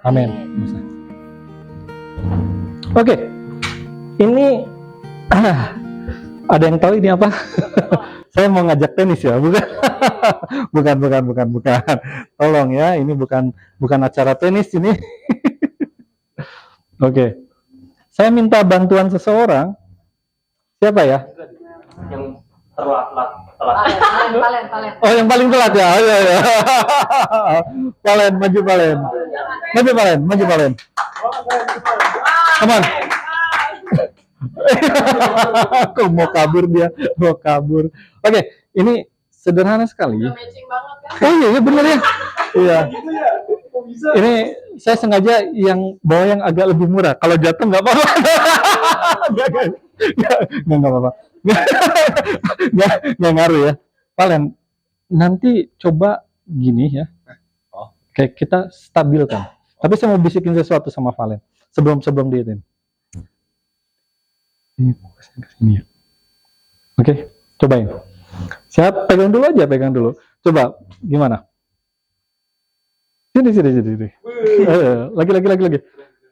Amin. Oke, ini ada yang tahu ini apa? Saya mau ngajak tenis ya, bukan? bukan. Tolong ya, ini bukan acara tenis ini. Oke, saya minta bantuan seseorang. Siapa ya? Yang telat. Oh, yang paling telat ya. Oh, iya. Maju Palen. Come on. Kok mau kabur. Oke, ini sederhana sekali. Oh iya, benar ya. Iya. Ini saya sengaja yang bawa yang agak lebih murah. Kalau jatuh nggak apa-apa. Nggak apa-apa. Nggak ngaruh ya. Palen, nanti coba gini ya. Kayak kita stabilkan. Tapi saya mau bisikin sesuatu sama Valen sebelum diitin. Ini fokusnya ke sini ya. Oke, cobain. Siap, pegang dulu. Coba, gimana? Sini. Lagi.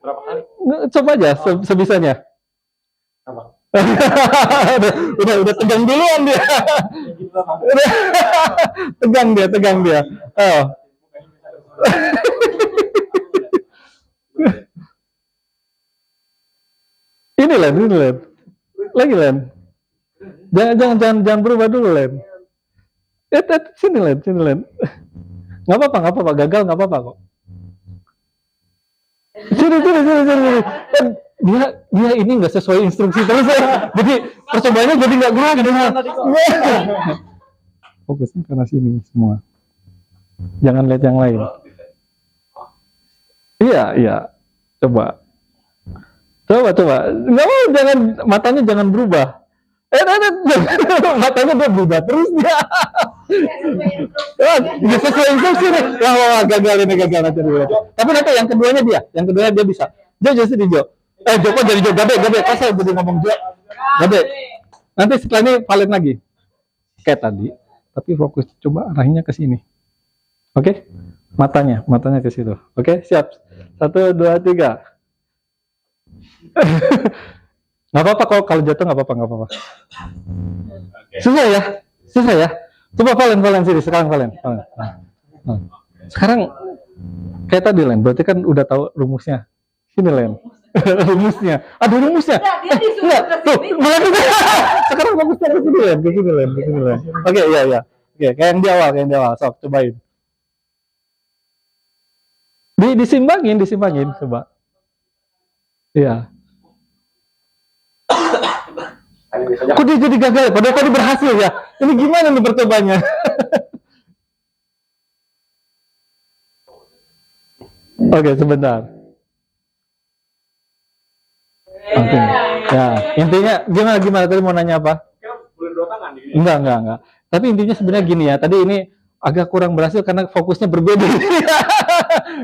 Berapa kali? Coba aja sebisanya. Apa? udah tegang duluan dia. tegang dia. Oh. Ini Len. Lagi Len. Jangan berubah dulu Len. Sini Len. Nggak apa-apa, gagal nggak apa-apa kok. Sini. Dia ini nggak sesuai instruksi terus ya. Jadi percobaannya jadi nggak gerak gitu. Fokusnya karena sini semua. Jangan lihat yang lain. Iya. Coba. Nggak, jangan, matanya jangan berubah. Matanya dia berubah terus dia. Bisa sesuai instruksi nih. Wah, gagal nanti dulu. Tapi nanti yang keduanya dia bisa. Jo. Joko jadi Jo. Gabe. Pas saya jadi ngomong Jo. Gabe. Nanti setelah ini valid lagi. Kayak tadi. Tapi fokus, coba arahinnya ke sini. Oke? Matanya ke situ. Oke, siap. 1, 2, 3. Nggak apa-apa kalau jatuh nggak apa-apa. Susah ya. Coba Valen sini sekarang Valen. Sekarang kayak tadi Len, berarti kan udah tahu rumusnya. Sini Len. rumusnya. Ada rumusnya. Enggak. Tuh, malah juga. Sekarang fokusnya ke sini Len. Oke, iya. Oke, kayak yang di awal. Sok, cobain. Disimbangin coba. Iya. Kok dia jadi gagal? Padahal tadi berhasil ya. Ini gimana nih percobanya? Oke, sebentar. Oke. Ya, intinya gimana? Tadi mau nanya apa? Boleh 2 tangan. Enggak. Tapi intinya sebenarnya gini ya. Tadi ini agak kurang berhasil karena fokusnya berbeda.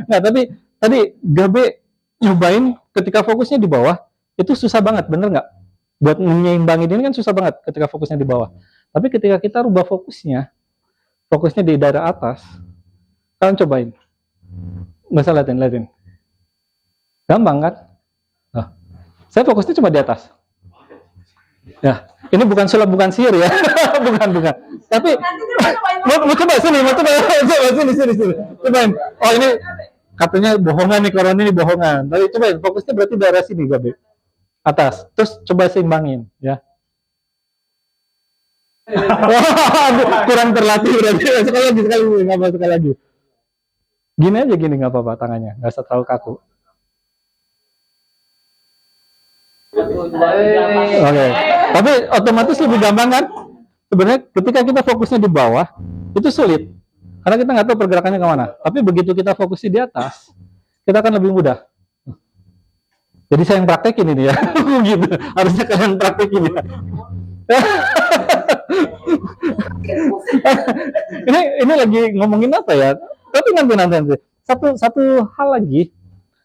Nah, tapi tadi Gabe nyobain ketika fokusnya di bawah, itu susah banget, bener nggak? Buat menyeimbangin ini kan susah banget ketika fokusnya di bawah. Tapi ketika kita rubah fokusnya di daerah atas, kalian cobain. Nggak usah liatin. Gampang kan? Nah, saya fokusnya cuma di atas. Ya, ini bukan sulap, bukan sihir ya. bukan. Tapi mau coba sini. Cobain. Oh, ini katanya bohongan nih, corona ini bohongan. Tapi cobain, fokusnya berarti daerah sini, Gabe. Atas. Terus coba seimbangin, ya. Kurang terlatih berarti. Sekali lagi. Gini aja, nggak apa-apa tangannya. Nggak usah terlalu kaku. Oke. Tapi otomatis lebih gampang kan? Sebenarnya ketika kita fokusnya di bawah, itu sulit. Karena kita nggak tahu pergerakannya kemana. Tapi begitu kita fokusnya di atas, kita akan lebih mudah. Jadi saya yang praktekin ini ya. Gitu. Harusnya kalian praktekin ya. ini lagi ngomongin apa ya? Tapi nanti. Satu hal lagi.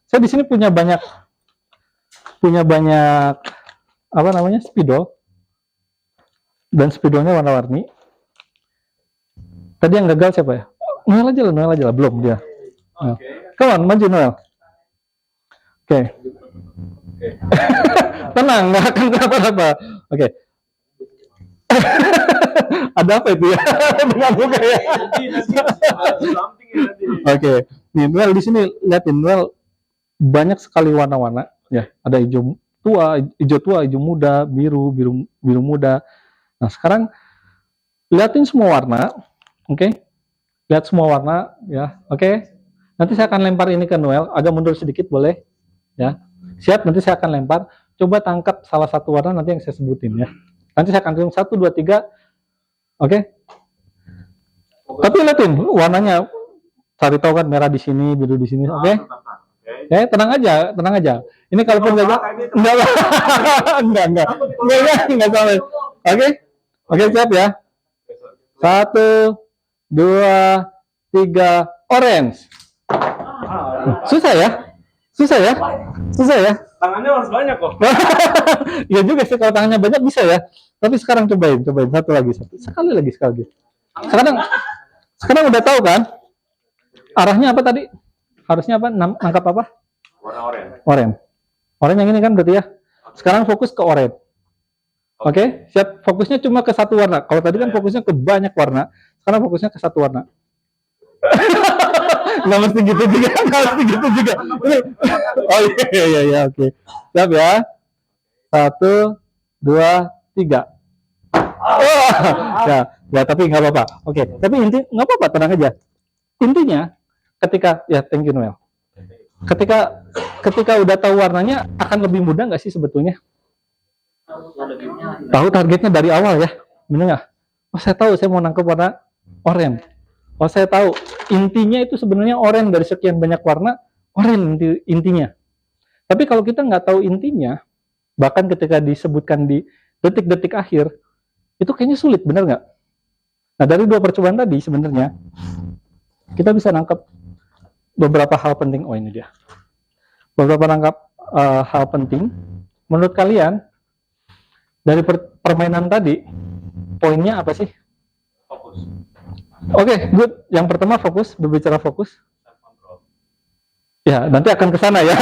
Saya di sini punya banyak apa namanya, spidol, dan spidolnya warna-warni. Tadi yang gagal siapa ya? Noel aja lah, belum dia. Nah. Come on, maju Noel. Oke. Tenang, nggak akan kenapa-napa. Oke. Ada apa itu ya? Dengan muka ya. Oke. Nih, Noel di sini liatin, Noel banyak sekali warna-warna ya. Ada hijau tua, hijau muda, biru muda. Nah, sekarang liatin semua warna. Oke. Lihat semua warna ya. Oke. Nanti saya akan lempar ini ke Noel, agak mundur sedikit boleh ya. Siap, nanti saya akan lempar. Coba tangkap salah satu warna nanti yang saya sebutin ya. Nanti saya akan hitung 1, 2, 3. Oke. Tapi lihatin warnanya. Cari tahu kan merah di sini, biru di sini. Oke. Ya, tenang aja. Ini kalaupun enggak salah. Oke, siap ya. 1, 2, 3, orange. Susah ya. Tangannya harus banyak kok. Ya juga sih, kalau tangannya banyak bisa ya. Tapi sekarang cobain satu lagi. Sekali lagi. Sekarang udah tahu kan? Arahnya apa tadi? Harusnya apa? Nangkap apa? Warna oranye. Oranye yang ini kan berarti ya. Sekarang fokus ke oranye. Oke, siap. Fokusnya cuma ke satu warna. Kalau tadi kan fokusnya ke banyak warna. Sekarang fokusnya ke satu warna. Nggak mesti gitu juga. Oh iya, oke. Siap ya. 1, 2, 3. Oh, ya tapi nggak apa-apa. Oke, tapi nggak apa-apa, tenang aja. Intinya, ketika ya thank you Noel. Ketika udah tahu warnanya, akan lebih mudah nggak sih sebetulnya? Tahu targetnya dari awal ya, bener nggak? Oh, saya tahu saya mau nangkep warna oranye. Oh, saya tahu intinya itu sebenarnya oranye, dari sekian banyak warna oranye intinya. Tapi kalau kita nggak tahu intinya, bahkan ketika disebutkan di detik-detik akhir, itu kayaknya sulit, bener nggak? Nah, dari 2 percobaan tadi sebenarnya kita bisa nangkep beberapa hal penting. Oh, ini dia. Beberapa hal penting. Menurut kalian dari permainan tadi, poinnya apa sih? Fokus. Oke, good. Yang pertama fokus, berbicara fokus. Ya, nanti akan ke sana ya.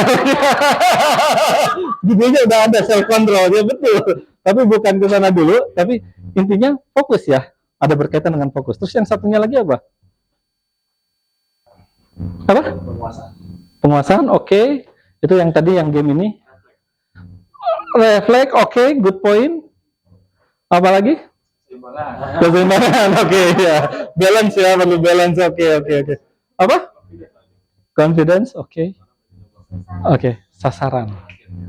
Judulnya udah ada self control, ya betul. Tapi bukan ke sana dulu, tapi intinya fokus ya. Ada berkaitan dengan fokus. Terus yang satunya lagi apa? Apa? Penguasaan, oke. Itu yang tadi yang game ini. Refleks, oke, good point. Apa lagi? Keseimbangan, oke ya. Balance ya, perlu balance, oke. Apa? Confidence, oke. Sasaran.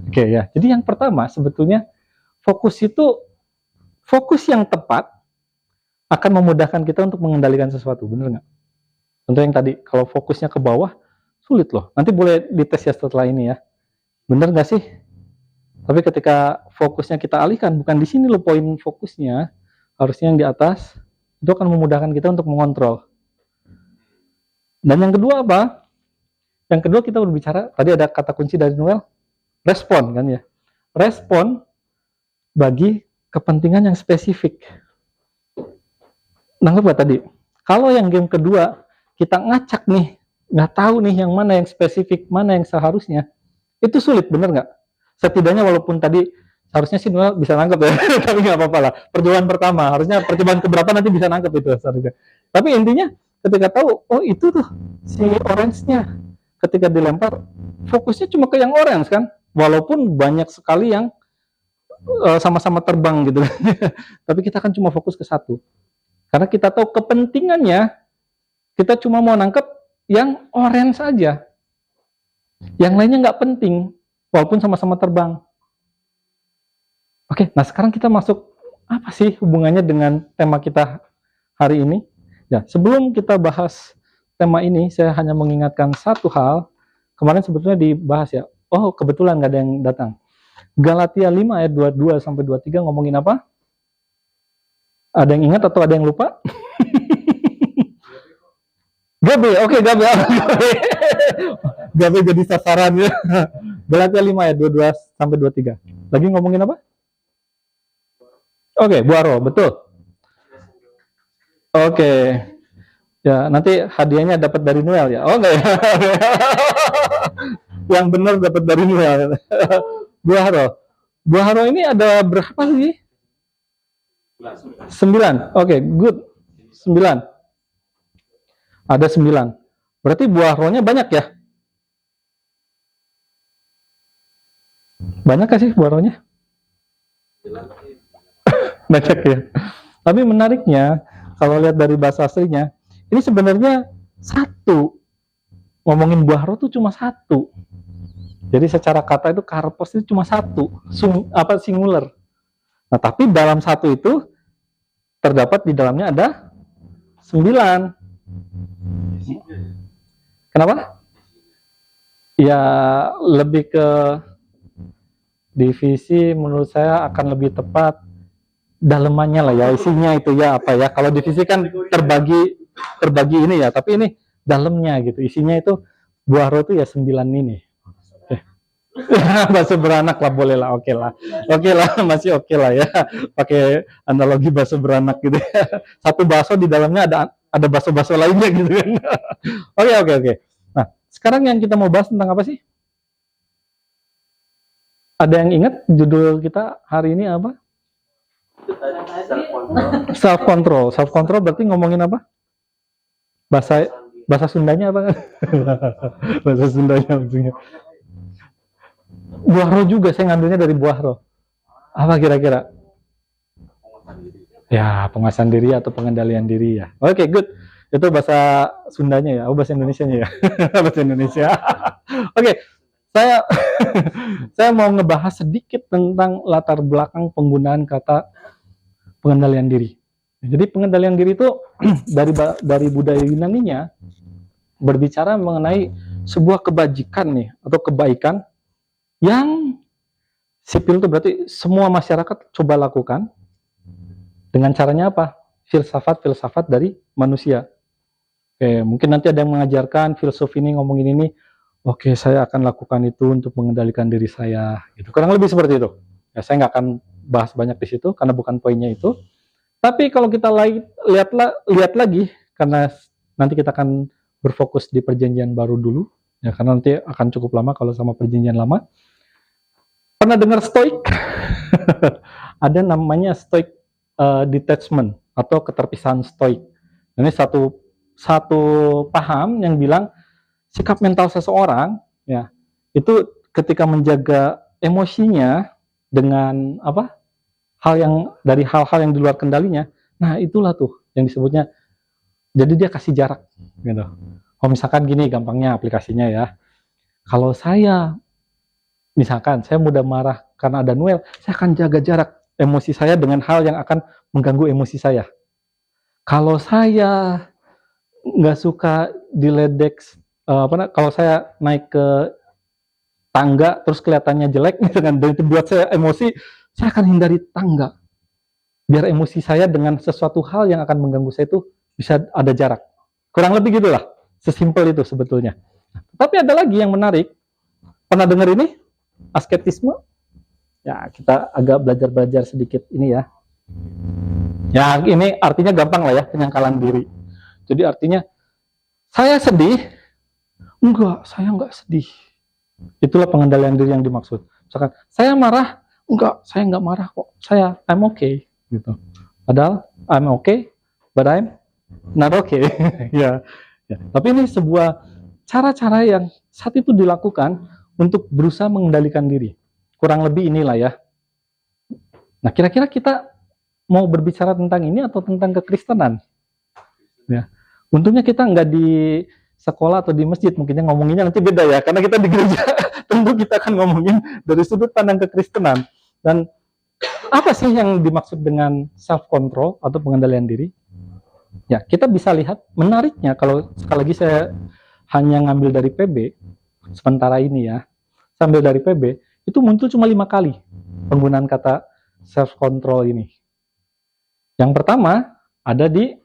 Oke ya. Jadi yang pertama sebetulnya fokus yang tepat akan memudahkan kita untuk mengendalikan sesuatu, bener nggak? Contoh yang tadi, kalau fokusnya ke bawah, sulit loh. Nanti boleh dites ya setelah ini ya. Bener nggak sih? Tapi ketika fokusnya kita alihkan, bukan di sini loh poin fokusnya, harusnya yang di atas, itu akan memudahkan kita untuk mengontrol. Dan yang kedua apa? Yang kedua kita berbicara, tadi ada kata kunci dari Noel, respon kan ya. Respon bagi kepentingan yang spesifik. Nangkep gak tadi? Kalau yang game kedua, kita ngacak nih, nggak tahu nih yang mana yang spesifik, mana yang seharusnya, itu sulit, bener nggak? Setidaknya walaupun tadi harusnya sih Noel bisa nangkep ya, tapi nggak apa-apa lah. Percobaan pertama, harusnya percobaan keberapa nanti bisa nangkep itu seharusnya. Tapi intinya ketika tahu, oh itu tuh si orange-nya, ketika dilempar, fokusnya cuma ke yang orange kan, walaupun banyak sekali yang sama-sama terbang gitu. Tapi kita kan cuma fokus ke satu, karena kita tahu kepentingannya, kita cuma mau nangkep yang orange saja, yang lainnya nggak penting, walaupun sama-sama terbang. Oke, nah sekarang kita masuk, apa sih hubungannya dengan tema kita hari ini? Ya, sebelum kita bahas tema ini, saya hanya mengingatkan satu hal. Kemarin sebetulnya dibahas ya. Oh, kebetulan nggak ada yang datang. Galatia 5 ayat 22 sampai 23 ngomongin apa? Ada yang ingat atau ada yang lupa? Gabe, oke Gabe. Gabe jadi sasaran ya. Galatia 5 ayat 22 sampai 23. Lagi ngomongin apa? Oke, Buaro, betul. Oke. Ya, nanti hadiahnya dapat dari Noel ya. Oh enggak ya. Yang benar dapat dari Noel. Buah roh. Buah roh ini ada berapa sih? 9. Oke, good. 9. Ada 9. Berarti buah rohnya banyak ya? Banyak gak sih buah rohnya? Banyak ya. Tapi menariknya, kalau lihat dari bahasa aslinya, ini sebenarnya satu. Ngomongin buah roh itu cuma satu. Jadi secara kata itu karpos itu cuma satu, singular. Nah, tapi dalam satu itu terdapat di dalamnya ada 9. Kenapa? Ya lebih ke divisi menurut saya akan lebih tepat dalemannya lah ya, isinya itu ya apa ya. Kalau divisi kan terbagi ini ya, tapi ini dalamnya gitu. Isinya itu buah roh itu ya 9 ini. Bakso beranak lah, boleh lah, oke lah, masih oke lah ya, pakai analogi bakso beranak gitu ya. Satu bakso di dalamnya ada bakso-bakso lainnya gitu kan. Oke. Nah, sekarang yang kita mau bahas tentang apa sih? Ada yang ingat judul kita hari ini apa? Self control. Self control berarti ngomongin apa? Bahasa Sundanya apa? Bahasa Sundanya maksudnya. Buah roh juga, saya ngambilnya dari buah roh. Apa kira-kira? Ya, penguasaan diri atau pengendalian diri ya. Oke, good. Itu bahasa Sundanya ya. Oh, bahasa Indonesianya ya. Bahasa Indonesia. Oke, saya mau ngebahas sedikit tentang latar belakang penggunaan kata pengendalian diri. Jadi pengendalian diri itu dari budaya Yunani-nya berbicara mengenai sebuah kebajikan nih atau kebaikan yang sipil itu berarti semua masyarakat coba lakukan dengan caranya apa? Filsafat dari manusia. Oke, mungkin nanti ada yang mengajarkan filsuf ini ngomongin ini. Oke, saya akan lakukan itu untuk mengendalikan diri saya. Gitu. Kurang lebih seperti itu. Ya, saya nggak akan bahas banyak di situ karena bukan poinnya itu. Tapi kalau kita lihat lagi, karena nanti kita akan berfokus di perjanjian baru dulu, ya karena nanti akan cukup lama kalau sama perjanjian lama. Pernah dengar stoik? Ada namanya stoik detachment atau keterpisahan stoik. Ini satu paham yang bilang sikap mental seseorang ya itu ketika menjaga emosinya dengan hal-hal yang di luar kendalinya. Nah, itulah tuh yang disebutnya. Jadi dia kasih jarak gitu. Kalau misalkan gini gampangnya aplikasinya ya. Kalau saya misalkan saya mudah marah karena ada Noel, saya akan jaga jarak emosi saya dengan hal yang akan mengganggu emosi saya. Kalau saya nggak suka diledek, kalau saya naik ke tangga terus kelihatannya jelek, dan itu buat saya emosi, saya akan hindari tangga. Biar emosi saya dengan sesuatu hal yang akan mengganggu saya itu bisa ada jarak. Kurang lebih gitulah, sesimpel itu sebetulnya. Tapi ada lagi yang menarik. Pernah dengar ini? Asketisme? Ya, kita agak belajar sedikit ini ya. Ya, ini artinya gampang lah ya, penyangkalan diri. Jadi artinya, saya sedih? Enggak, saya enggak sedih. Itulah pengendalian diri yang dimaksud. Misalkan, saya marah? Enggak, saya enggak marah kok. I'm okay. Gitu. Padahal, I'm okay, but I'm not okay. ya. Tapi ini sebuah cara-cara yang saat itu dilakukan untuk berusaha mengendalikan diri. Kurang lebih inilah ya. Nah, kira-kira kita mau berbicara tentang ini atau tentang kekristenan? Ya. Untungnya kita nggak di sekolah atau di masjid, mungkinnya ngomonginnya nanti beda ya, karena kita di gereja. Tentu kita akan ngomongin dari sudut pandang kekristenan. Dan apa sih yang dimaksud dengan self-control atau pengendalian diri? Ya, kita bisa lihat menariknya kalau sekali lagi saya hanya ngambil dari PB, sementara ini ya, sambil dari PB, itu muncul cuma 5 kali penggunaan kata self-control ini. Yang pertama, ada di,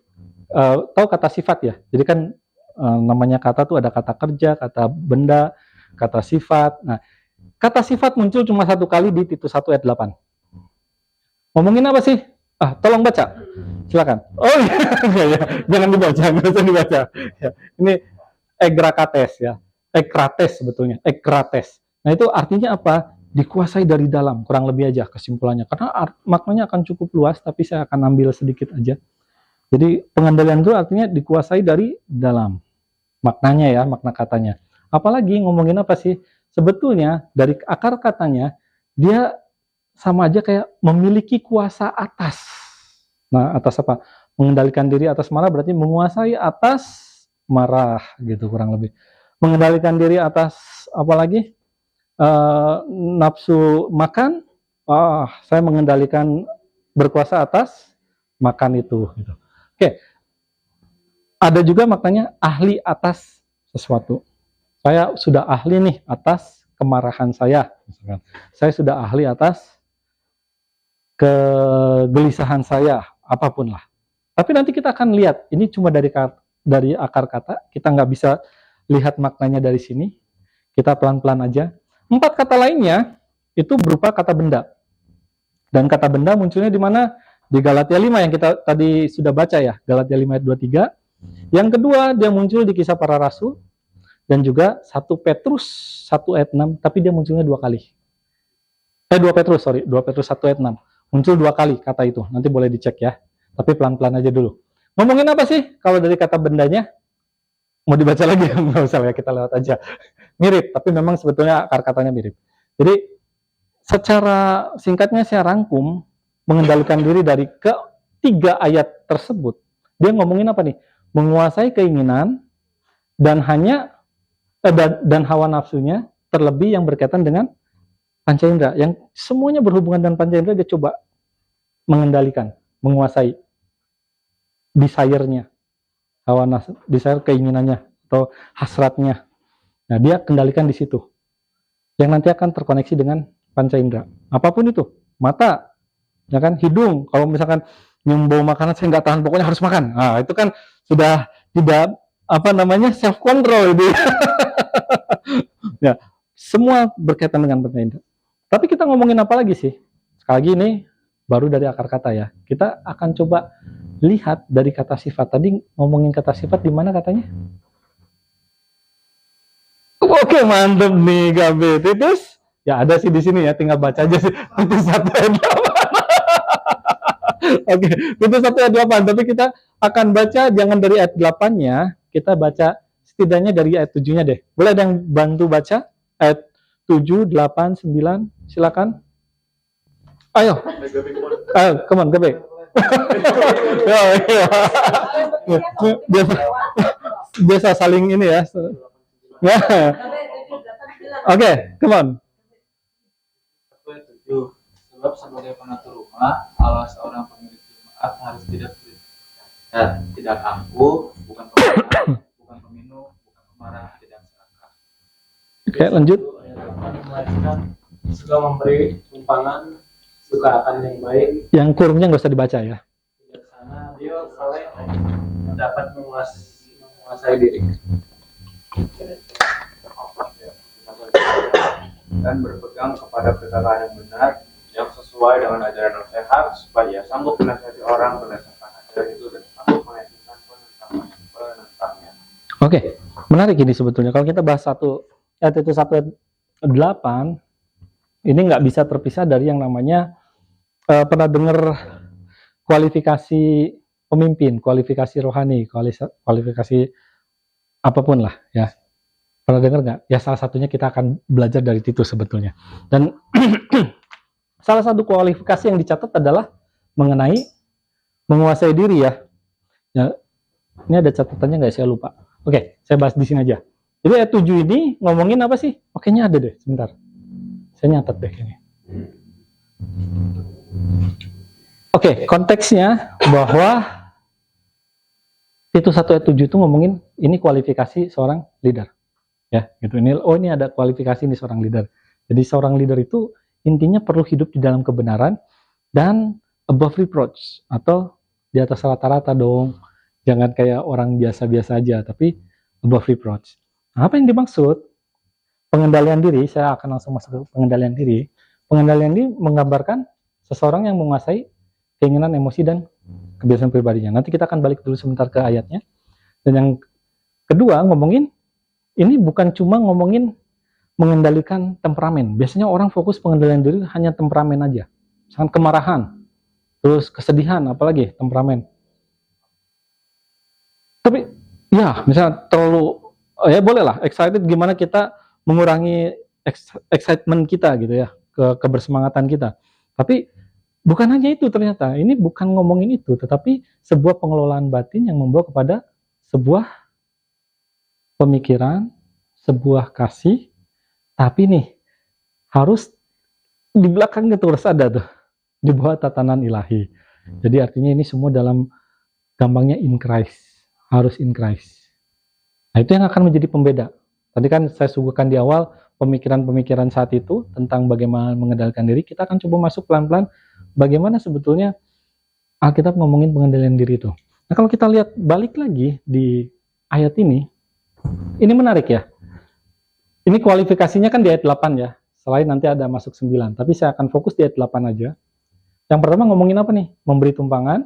tahu kata sifat ya, jadi kan namanya kata tuh ada kata kerja, kata benda, kata sifat. Nah, kata sifat muncul cuma 1 kali di Titus 1 ayat 8. Ngomongin apa sih? Tolong baca, silakan. Oh iya, jangan dibaca, nggak usah dibaca. Ya, ini egrakates ya. Ekrates sebetulnya, ekrates. Nah itu artinya apa? Dikuasai dari dalam, kurang lebih aja kesimpulannya. Karena maknanya akan cukup luas, tapi saya akan ambil sedikit aja. Jadi pengendalian itu artinya dikuasai dari dalam. Maknanya ya, makna katanya. Apalagi ngomongin apa sih? Sebetulnya dari akar katanya, dia sama aja kayak memiliki kuasa atas. Nah, atas apa? Mengendalikan diri atas marah berarti menguasai atas marah gitu kurang lebih. Mengendalikan diri atas apa lagi? Nafsu makan. Saya mengendalikan berkuasa atas makan itu gitu. Oke. Ada juga maknanya ahli atas sesuatu. Saya sudah ahli nih atas kemarahan saya. Saya sudah ahli atas kegelisahan saya, apapun lah. Tapi nanti kita akan lihat, ini cuma dari akar kata, kita nggak bisa lihat maknanya dari sini. Kita pelan-pelan aja. 4 kata lainnya itu berupa kata benda. Dan kata benda munculnya di mana? Di Galatia 5 yang kita tadi sudah baca ya, Galatia 5 ayat 23. Yang kedua, dia muncul di Kisah Para Rasul dan juga 1 Petrus 1 ayat 6, tapi dia munculnya 2 kali. 2 Petrus 1 ayat 6. Muncul 2 kali kata itu. Nanti boleh dicek ya. Tapi pelan-pelan aja dulu. Ngomongin apa sih kalau dari kata bendanya? Mau dibaca lagi? Nggak usah ya, kita lewat aja. Mirip, tapi memang sebetulnya akar katanya mirip. Jadi secara singkatnya saya rangkum mengendalikan diri dari ketiga ayat tersebut. Dia ngomongin apa nih? Menguasai keinginan dan dan hawa nafsunya, terlebih yang berkaitan dengan panca indera, yang semuanya berhubungan dengan panca indera dia coba mengendalikan, menguasai desire-nya, hawa nafsu, desire keinginannya atau hasratnya. Nah, dia kendalikan di situ. Yang nanti akan terkoneksi dengan panca indera. Apapun itu, mata, ya kan, hidung. Kalau misalkan nyium bau makanan saya nggak tahan, pokoknya harus makan. Nah, itu kan sudah tidak self control itu. Ya, semua berkaitan dengan panca indera. Tapi kita ngomongin apa lagi sih? Sekali lagi ini baru dari akar kata ya. Kita akan coba lihat dari kata sifat. Tadi ngomongin kata sifat di mana katanya? Oke, mantep nih Gabe. Titus? Ya ada sih di sini ya, tinggal baca aja sih. Titus 1 ayat 8. Oke, Titus 1 ayat 8. Tapi kita akan baca jangan dari ayat 8-nya, kita baca setidaknya dari ayat 7-nya deh. Boleh ada yang bantu baca? Ayat 7, 8, 9, silakan. Ayo. Come on, Gabe. Biasa saling ini ya. Oke, come on. Sebab sebagai pengatur rumah, Allah seorang pemilik jemaat harus tidak angkuh, bukan pemarah, bukan peminum, bukan pemarah, tidak serakah. Oke, lanjut. Suka memberi tumpangan, suka akan yang baik. Yang kurungnya nggak usah dibaca ya. Bijaksana, dia saleh dapat menguasai diri. Dan berpegang kepada perkataan yang benar yang sesuai dengan ajaran yang sehat supaya sanggup menasihati orang berdasarkan ajaran itu dan sanggup meyakinkan penentangnya. Oke, menarik ini sebetulnya. Kalau kita bahas ayat 1 ayat 8, ini nggak bisa terpisah dari yang namanya pernah dengar kualifikasi pemimpin, kualifikasi rohani, kualifikasi apapun lah ya. Pernah dengar nggak? Ya salah satunya kita akan belajar dari Titus sebetulnya. Dan salah satu kualifikasi yang dicatat adalah mengenai menguasai diri ya. Ya, ini ada catatannya nggak? Saya lupa. Oke, saya bahas di sini aja. Jadi ayat 7 ini ngomongin apa sih? Oke, ada deh, sebentar. Saya nyatet deh ini. Oke, konteksnya bahwa Titus 1 ayat 7 itu ngomongin ini kualifikasi seorang leader. Ya, gitu. Ini ada kualifikasi ini seorang leader. Jadi seorang leader itu intinya perlu hidup di dalam kebenaran dan above reproach atau di atas rata-rata dong. Jangan kayak orang biasa-biasa aja, tapi above reproach. Nah, apa yang dimaksud? Pengendalian diri, saya akan langsung masuk ke pengendalian diri. Pengendalian diri menggambarkan seseorang yang menguasai keinginan, emosi, dan kebiasaan pribadinya. Nanti kita akan balik dulu sebentar ke ayatnya. Dan yang kedua ngomongin ini bukan cuma ngomongin mengendalikan temperamen. Biasanya orang fokus pengendalian diri hanya temperamen aja. Misalkan kemarahan, terus kesedihan, apalagi temperamen. Tapi ya, misalnya terlalu, ya boleh lah, excited, gimana kita mengurangi excitement kita gitu ya, kebersemangatan kita. Tapi bukan hanya itu ternyata, ini bukan ngomongin itu, tetapi sebuah pengelolaan batin yang membawa kepada sebuah pemikiran, sebuah kasih, tapi nih harus di belakangnya terus ada tuh, di bawah tatanan ilahi. Jadi artinya ini semua dalam gampangnya in Christ, harus in Christ. Nah itu yang akan menjadi pembeda. Tadi kan saya suguhkan di awal pemikiran-pemikiran saat itu tentang bagaimana mengendalikan diri. Kita akan coba masuk pelan-pelan bagaimana sebetulnya Alkitab ngomongin pengendalian diri itu. Nah kalau kita lihat balik lagi di ayat ini menarik ya. Ini kualifikasinya kan di ayat 8 ya. Selain nanti ada masuk 9. Tapi saya akan fokus di ayat 8 aja. Yang pertama ngomongin apa nih? Memberi tumpangan,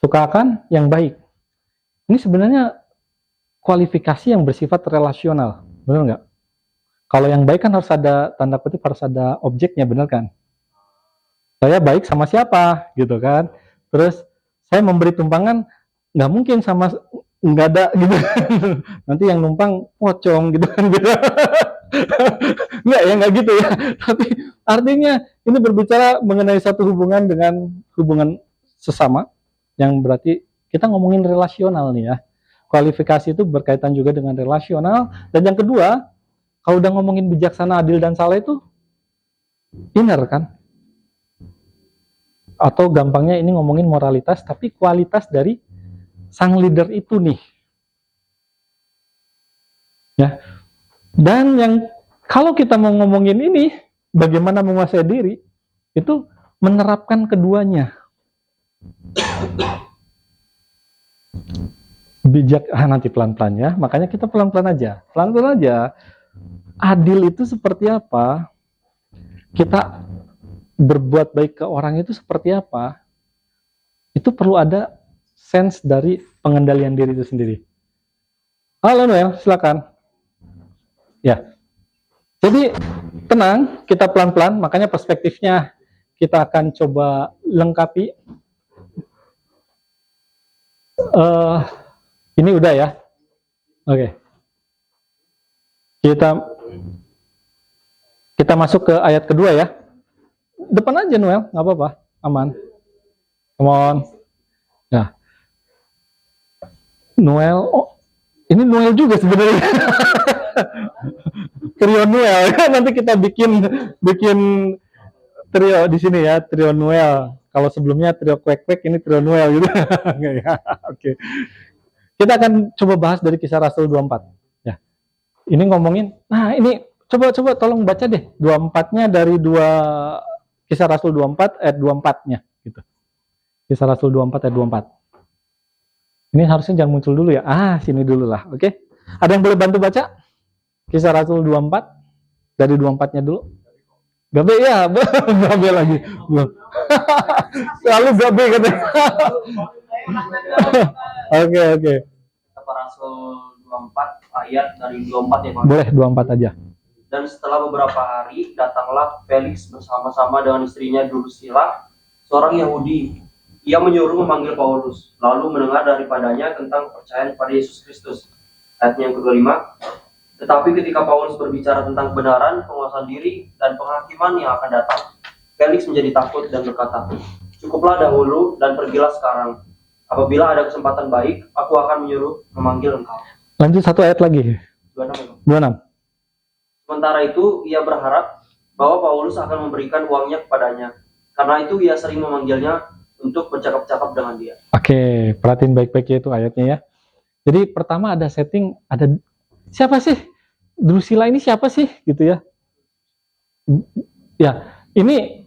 suka akan yang baik. Ini sebenarnya kualifikasi yang bersifat relasional. Benar nggak? Kalau yang baik kan harus ada, tanda kutip harus ada objeknya, benar kan? Saya baik sama siapa, gitu kan? Terus saya memberi tumpangan, nggak mungkin sama, nggak ada, gitu. Nanti yang numpang pocong, gitu kan? Nggak gitu ya. Tapi artinya ini berbicara mengenai satu hubungan dengan hubungan sesama, yang berarti kita ngomongin relasional nih ya. Kualifikasi itu berkaitan juga dengan relasional. Dan yang kedua, kalau udah ngomongin bijaksana, adil, dan salah itu inner kan? Atau gampangnya ini ngomongin moralitas, tapi kualitas dari sang leader itu nih. Ya. Dan yang kalau kita mau ngomongin ini, bagaimana menguasai diri, itu menerapkan keduanya. Bijak, nanti pelan-pelan ya. Makanya kita pelan-pelan aja. Pelan-pelan aja. Adil itu seperti apa? Kita berbuat baik ke orang itu seperti apa? Itu perlu ada sense dari pengendalian diri itu sendiri. Halo Noel, silakan. Ya. Jadi tenang, kita pelan-pelan. Makanya perspektifnya kita akan coba lengkapi. Ini udah ya. Oke. Kita masuk ke ayat kedua ya. Depan aja Noel, nggak apa-apa, aman. Come on. Ya. Noel, oh ini Noel juga sebenarnya. Trio Noel. Nanti kita bikin trio di sini ya, trio Noel. Kalau sebelumnya trio kwek-kwek, ini trio Noel gitu. Oke. Kita akan coba bahas dari Kisah Rasul 24. Ya. Ini ngomongin, nah ini coba tolong baca deh 24-nya dari Kisah Rasul 24 ayat 24-nya gitu. Kisah Rasul 24 ayat 24. Ini harusnya jangan muncul dulu ya. Sini dulu lah. Oke. Ada yang boleh bantu baca? Kisah Rasul 24 dari 24-nya dulu. Gabe ya, gabe lagi. Selalu gabe katanya. Oke. Kisah Rasul 24 ayat dari 24 ya Pak. Boleh 24 aja. Dan setelah beberapa hari datanglah Felix bersama-sama dengan istrinya Drusilla, seorang Yahudi. Ia menyuruh memanggil Paulus, lalu mendengar daripadanya tentang kepercayaan pada Yesus Kristus. Ayatnya yang ke-5. Tetapi ketika Paulus berbicara tentang kebenaran, penguasaan diri, dan penghakiman yang akan datang, Felix menjadi takut dan berkata, "Cukuplah dahulu dan pergilah sekarang. Apabila ada kesempatan baik, aku akan menyuruh memanggil engkau." Lanjut satu ayat lagi. 26. Sementara itu, ia berharap bahwa Paulus akan memberikan uangnya kepadanya. Karena itu, ia sering memanggilnya untuk bercakap-cakap dengan dia. Oke, perhatiin baik-baik ya itu ayatnya ya. Jadi pertama ada setting, ada siapa sih? Drusilla ini siapa sih? Gitu ya. Ya, ini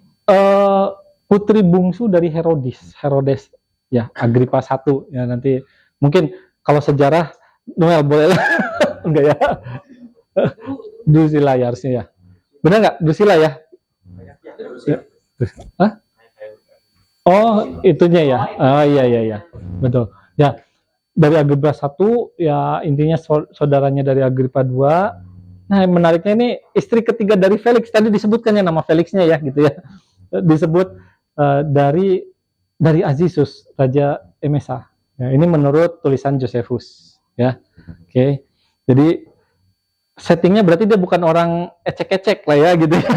putri bungsu dari Herodes. Ya, Agripa I. Ya, nanti mungkin kalau sejarah Noel boleh lah. Enggak ya? Drusilla ya harusnya ya. Benar nggak? Drusilla ya? Hah? Oh, itunya ya. Oh iya. Betul. Ya. dari Agripa 1, ya intinya saudaranya dari Agripa 2. Nah, yang menariknya ini istri ketiga dari Felix. Tadi disebutkan ya nama Felixnya ya, gitu ya. Disebut dari Azizus, Raja Emesa. Ya, ini menurut tulisan Josephus, ya. Oke. Jadi settingnya berarti dia bukan orang ecek-ecek lah ya, gitu ya.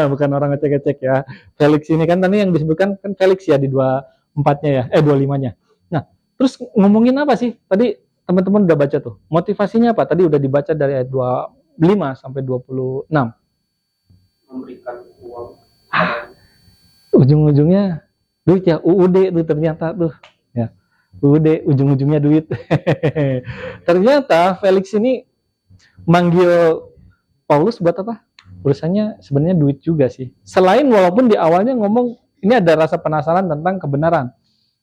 Bukan orang ecek-ecek ya. Felix ini kan tadi yang disebutkan kan Felix ya di 24-nya ya, 25-nya. Nah, terus ngomongin apa sih? Tadi teman-teman udah baca tuh. Motivasinya apa? Tadi udah dibaca dari ayat 25 sampai 26. Memberikan uang. Ujung-ujungnya duit ya, UUD tuh ternyata tuh. Ya. UUD ujung-ujungnya duit. Ternyata Felix ini manggil Paulus buat apa? Urusannya sebenarnya duit juga sih. Selain walaupun di awalnya ngomong ini ada rasa penasaran tentang kebenaran.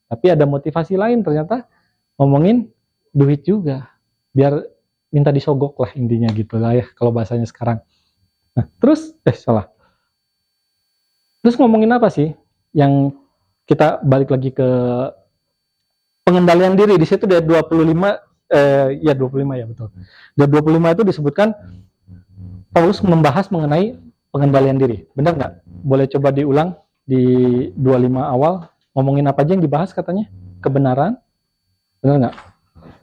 Tapi ada motivasi lain ternyata ngomongin duit juga. Biar minta disogok lah intinya gitu lah ya kalau bahasanya sekarang. Nah, terus salah. Terus ngomongin apa sih? Yang kita balik lagi ke pengendalian diri. Di situ dari 25 ya 25 ya betul. Dari 25 itu disebutkan Paulus membahas mengenai pengendalian diri. Benar nggak? Boleh coba diulang di 25 awal. Ngomongin apa aja yang dibahas katanya? Kebenaran. Benar nggak?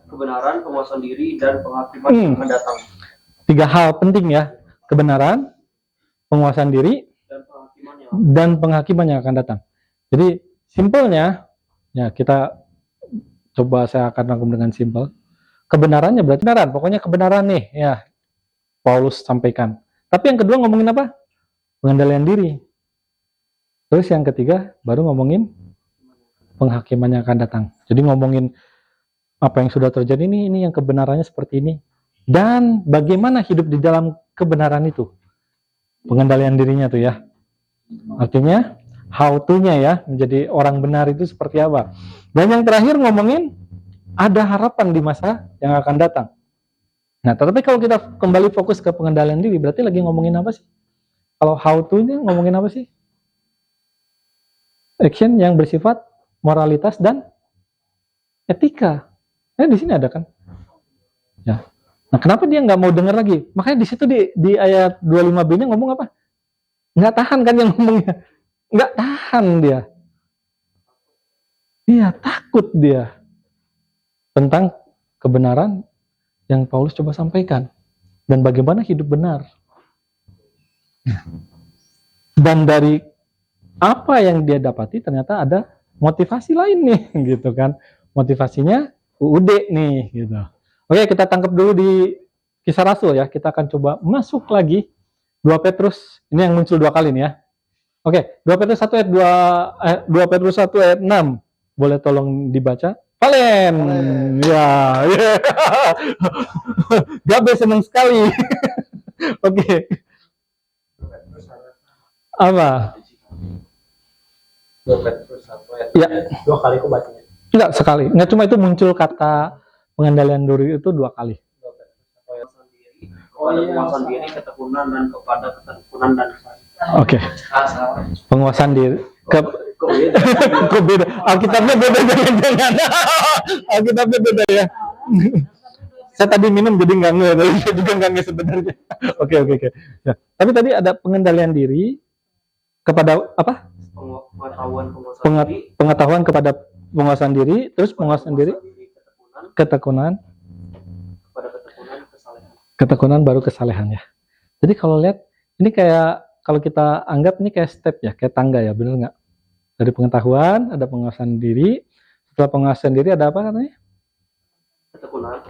Kebenaran, penguasaan diri, dan penghakiman yang akan datang. 3 hal penting ya. Kebenaran, penguasaan diri, dan penghakiman yang akan datang. Jadi simpelnya, ya kita coba saya akan rangkum dengan simpel. Kebenarannya berarti kebenaran, pokoknya kebenaran nih ya Paulus sampaikan. Tapi yang kedua ngomongin apa? Pengendalian diri. Terus yang ketiga baru ngomongin penghakiman yang akan datang. Jadi ngomongin apa yang sudah terjadi ini yang kebenarannya seperti ini. Dan bagaimana hidup di dalam kebenaran itu. Pengendalian dirinya tuh ya. Artinya how to-nya ya, menjadi orang benar itu seperti apa. Dan yang terakhir ngomongin ada harapan di masa yang akan datang. Nah, tetapi kalau kita kembali fokus ke pengendalian diri, berarti lagi ngomongin apa sih? Kalau how to-nya ngomongin apa sih? Action yang bersifat moralitas dan etika. Di sini ada kan? Ya. Nah, kenapa dia nggak mau dengar lagi? Makanya di situ di ayat 25b-nya ngomong apa? Nggak tahan kan yang ngomongnya? Nggak tahan dia. Iya, takut dia. Tentang kebenaran yang Paulus coba sampaikan. Dan bagaimana hidup benar. Dan dari apa yang dia dapati ternyata ada motivasi lain nih, gitu kan. Motivasinya UUD nih, gitu. Oke, kita tangkap dulu di Kisah Rasul ya. Kita akan coba masuk lagi 2 Petrus. Ini yang muncul 2 kali nih ya. Oke, 2 Petrus 1 ayat 2 Petrus 1 ayat 6. Boleh tolong dibaca? Valen. Ya. Gabe senang sekali. Oke. Apa? 2 Petrus 1 ayat. Ya. 2 kali aku bacanya. Enggak, sekali. Enggak, cuma itu muncul kata pengendalian diri itu 2 kali. Penguasaan diri, ketekunan, dan kepada ketekunan dan Oke. Penguasaan diri. Kok beda? Alkitabnya beda jangan-jangan. Alkitabnya beda ya. Saya tadi minum jadi nggak nge, tapi saya juga nggak nge sebenarnya. Oke. Ya. Tapi tadi ada pengendalian diri kepada apa? Pengetahuan kepada penguasaan diri, terus penguasaan diri, ketekunan, ketekunan baru kesalehan ya. Jadi kalau lihat ini kayak kalau kita anggap ini kayak step ya, kayak tangga ya, benar nggak? Dari pengetahuan ada penguasaan diri, setelah penguasaan diri ada apa katanya?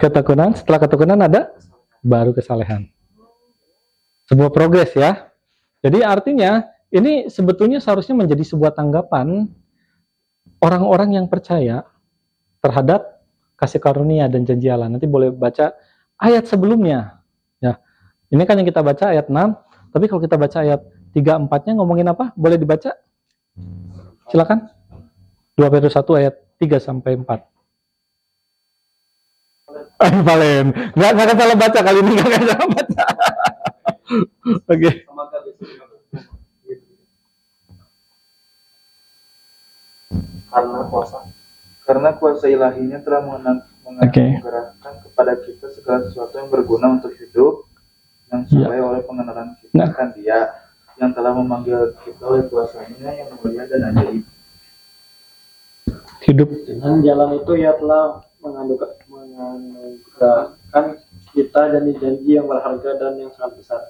Ketekunan. Setelah ketekunan ada baru kesalehan. Sebuah progres ya. Jadi artinya ini sebetulnya seharusnya menjadi sebuah tanggapan orang-orang yang percaya terhadap kasih karunia dan janji Allah. Nanti boleh baca ayat sebelumnya. Ya. Ini kan yang kita baca ayat 6, tapi kalau kita baca ayat 3-4-nya ngomongin apa? Boleh dibaca? Silakan. 2 Petrus 1 ayat 3 sampai 4. Valen. Nggak salah baca kali ini, nggak salah baca. Oke. Karena kuasa ilahinya telah dengan Oke. menggerakkan kepada kita segala sesuatu yang berguna untuk hidup yang sesuai oleh pengenalan kita Nah. akan Dia yang telah memanggil kita oleh kuasa-Nya yang mulia dan ajaib. Hidup. Dengan jalan itu ia telah menganugerahkan kita janji-janji yang berharga dan yang sangat besar,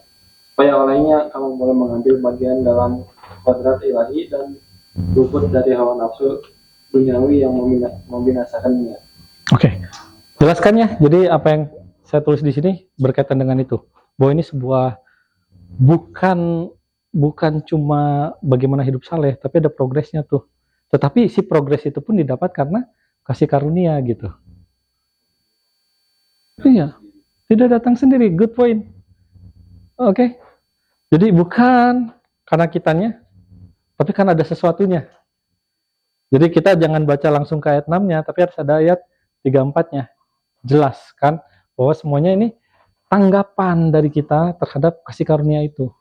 supaya olehnya kamu boleh mengambil bagian dalam kodrat ilahi dan luput dari hawa nafsu duniawi yang membinasakannya. Oke. Jelaskan ya. Jadi apa yang saya tulis di sini berkaitan dengan itu. Bahwa ini sebuah bukan cuma bagaimana hidup saleh, tapi ada progresnya tuh. Tetapi si progres itu pun didapat karena kasih karunia gitu. Iya, tidak datang sendiri. Good point. Oke. Jadi bukan karena kitanya, tapi kan ada sesuatunya. Jadi kita jangan baca langsung ke ayat 6-nya, tapi harus ada ayat 3-4-nya. Jelas kan bahwa semuanya ini tanggapan dari kita terhadap kasih karunia itu.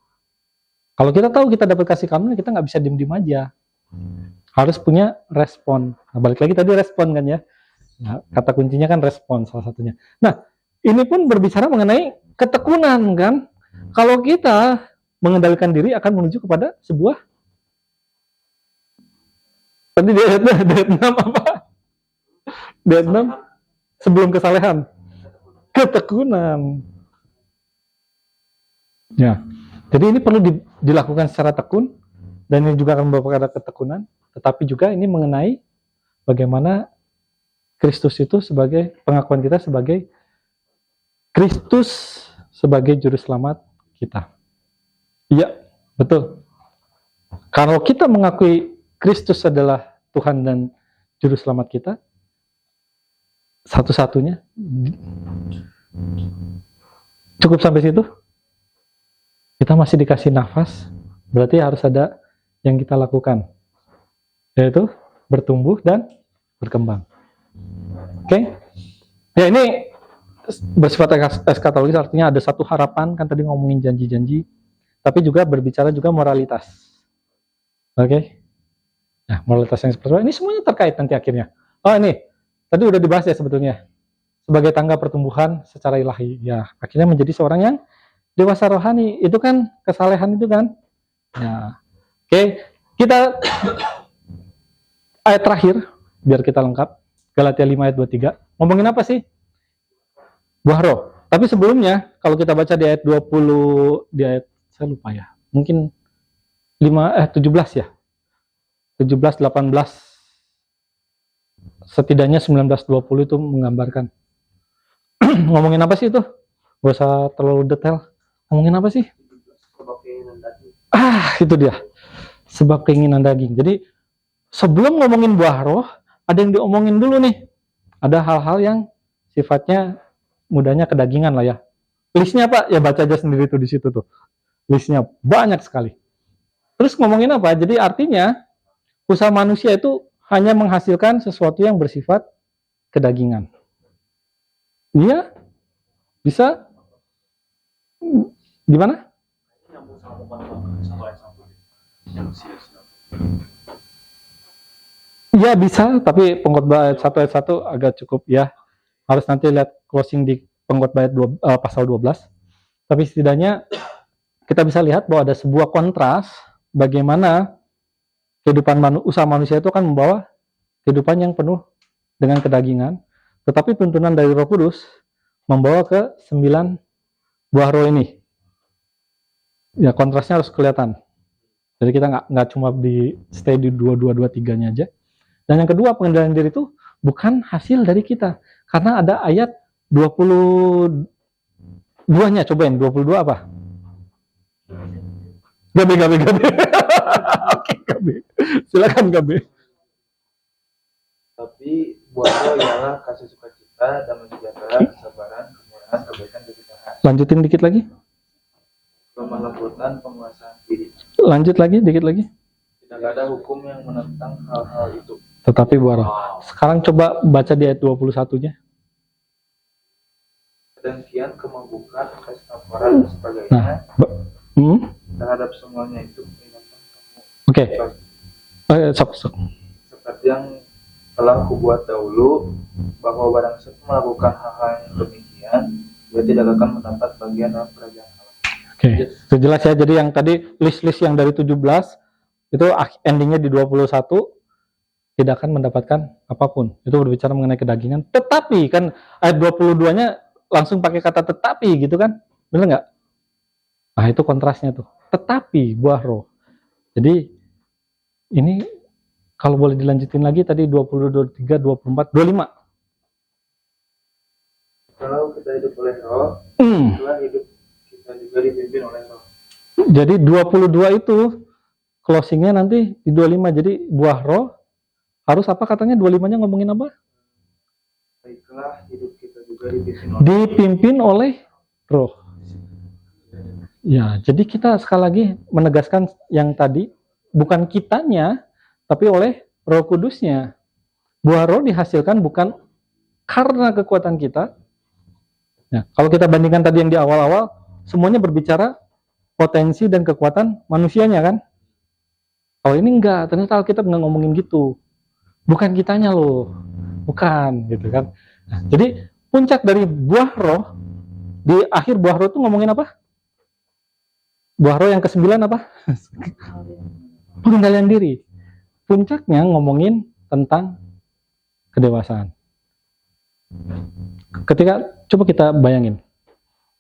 Kalau kita tahu kita dapat kasih karunia, kita nggak bisa diem-diem aja. Harus punya respon. Nah, balik lagi tadi respon kan ya. Nah, kata kuncinya kan respon salah satunya. Nah, ini pun berbicara mengenai ketekunan kan. Kalau kita mengendalikan diri akan menuju kepada sebuah tadi di ayat 6 apa? Di ayat 6 sebelum kesalehan. Ketekunan. Ya. Jadi ini perlu dilakukan secara tekun dan ini juga akan membawa kepada ketekunan, tetapi juga ini mengenai bagaimana Kristus itu sebagai pengakuan kita sebagai Kristus sebagai juru selamat kita. Iya, betul. Kalau kita mengakui Kristus adalah Tuhan dan juru selamat kita, satu-satunya, cukup sampai situ. Kita masih dikasih nafas, berarti harus ada yang kita lakukan, yaitu bertumbuh dan berkembang. Oke? Ya, ini bersifat eskatologis, artinya ada satu harapan, kan tadi ngomongin janji-janji, tapi juga berbicara juga moralitas. Oke? Nah, moralitas yang seperti ini semuanya terkait nanti akhirnya. Oh, ini tadi udah dibahas ya sebetulnya. Sebagai tangga pertumbuhan secara ilahi, ya akhirnya menjadi seorang yang dewasa rohani. Itu kan kesalehan itu kan. Ya. Oke, kita ayat terakhir biar kita lengkap. Galatia 5 ayat 23. Ngomongin apa sih? Buah roh. Tapi sebelumnya kalau kita baca di ayat 20 di ayat saya lupa ya. Mungkin 17 ya. 17 18 setidaknya 19 20 itu menggambarkan. Ngomongin apa sih itu? Gak usah terlalu detail. Ngomongin apa sih? Sebab keinginan daging. Itu dia. Sebab keinginan daging. Jadi sebelum ngomongin buah roh, ada yang diomongin dulu nih. Ada hal-hal yang sifatnya mudahnya kedagingan lah ya. Listnya apa? Ya baca aja sendiri tuh di situ tuh. Listnya banyak sekali. Terus ngomongin apa? Jadi artinya usaha manusia itu hanya menghasilkan sesuatu yang bersifat kedagingan. Iya? Bisa? Gimana? Ya bisa, tapi pengkhotbah ayat 1 agak cukup ya. Harus nanti lihat closing di pengkhotbah ayat pasal 12. Tapi setidaknya kita bisa lihat bahwa ada sebuah kontras bagaimana kehidupan usaha manusia itu akan membawa kehidupan yang penuh dengan kedagingan. Tetapi tuntunan dari Roh Kudus membawa ke 9 buah roh ini. Ya kontrasnya harus kelihatan. Jadi kita nggak cuma di stay di 2-2-2-3-nya aja. Dan yang kedua, pengendalian diri itu bukan hasil dari kita. Karena ada ayat 22-nya, cobain, 22 apa? Gabe. Oke, Gabe. Silakan Gabe. Tapi buahnya ialah kasih sukacita, damai sejahtera, kesabaran, kemurahan, kebaikan, kegiatan, Lanjutin dikit lagi. lemah lembutan, penguasaan diri. Lanjut lagi, dikit lagi. Tidak ada hukum yang menentang hal-hal itu. Tetapi buah roh. Sekarang coba baca di ayat 21-nya. Kedengkian, kemabukan, pesta pora, dan sebagainya. Terhadap semuanya itu ingatkan kamu. Oke. Sok. Seperti yang telah kubuat dahulu bahwa barang siapa melakukan hal-hal yang demikian, dia tidak akan mendapat bagian dalam kerajaan Allah. Oke, itu jelas ya. Jadi yang tadi list-list yang dari 17 itu endingnya di 21 tidak akan mendapatkan apapun. Itu berbicara mengenai kedagingan. Tetapi kan ayat 22-nya langsung pakai kata tetapi gitu kan. Benar nggak? Nah, itu kontrasnya tuh. Tetapi buah roh. Jadi ini kalau boleh dilanjutin lagi tadi 20, 23, 24, 25. Kalau kita hidup oleh roh, itulah hidup kita juga dipimpin oleh roh. Jadi 22 itu closingnya nanti di 25. Jadi buah roh harus apa katanya 25-nya ngomongin apa? Baiklah hidup kita juga Dipimpin oleh roh. Ya, jadi kita sekali lagi menegaskan yang tadi bukan kitanya, tapi oleh Roh Kudusnya. Buah roh dihasilkan bukan karena kekuatan kita. Ya, kalau kita bandingkan tadi yang di awal-awal, semuanya berbicara potensi dan kekuatan manusianya kan. Kalau ini enggak, ternyata Alkitab nggak ngomongin gitu. Bukan kitanya loh, bukan gitu kan. Nah, jadi puncak dari buah roh, di akhir buah roh itu ngomongin apa? Buah roh yang ke-9 apa? Pengendalian diri. Puncaknya ngomongin tentang kedewasaan. Coba kita bayangin,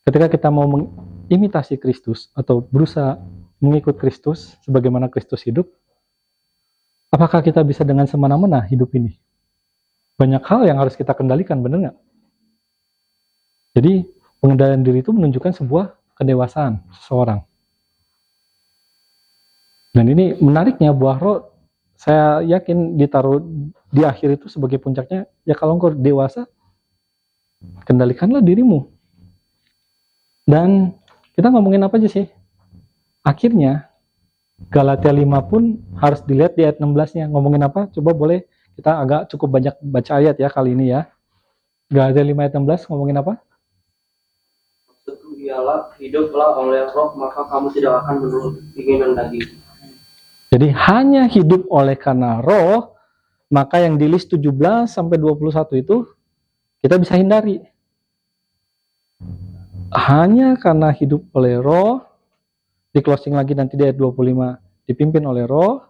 ketika kita mau mengimitasi Kristus atau berusaha mengikut Kristus sebagaimana Kristus hidup, apakah kita bisa dengan semena-mena hidup ini? Banyak hal yang harus kita kendalikan, benar nggak? Jadi pengendalian diri itu menunjukkan sebuah kedewasaan seseorang. Dan ini menariknya buah roh, saya yakin ditaruh di akhir itu sebagai puncaknya, ya kalau engkau dewasa, kendalikanlah dirimu. Dan kita ngomongin apa aja sih? Akhirnya, Galatia 5 pun harus dilihat di ayat 16-nya. Ngomongin apa? Coba boleh kita agak cukup banyak baca ayat ya kali ini ya. Galatia 5 ayat 16 ngomongin apa? Maksudku ialah hiduplah oleh roh, maka kamu tidak akan menurut keinginan daging. Jadi hanya hidup oleh karena roh, maka yang di list 17 sampai 21 itu kita bisa hindari. Hanya karena hidup oleh roh, di closing lagi nanti di ayat 25 dipimpin oleh roh.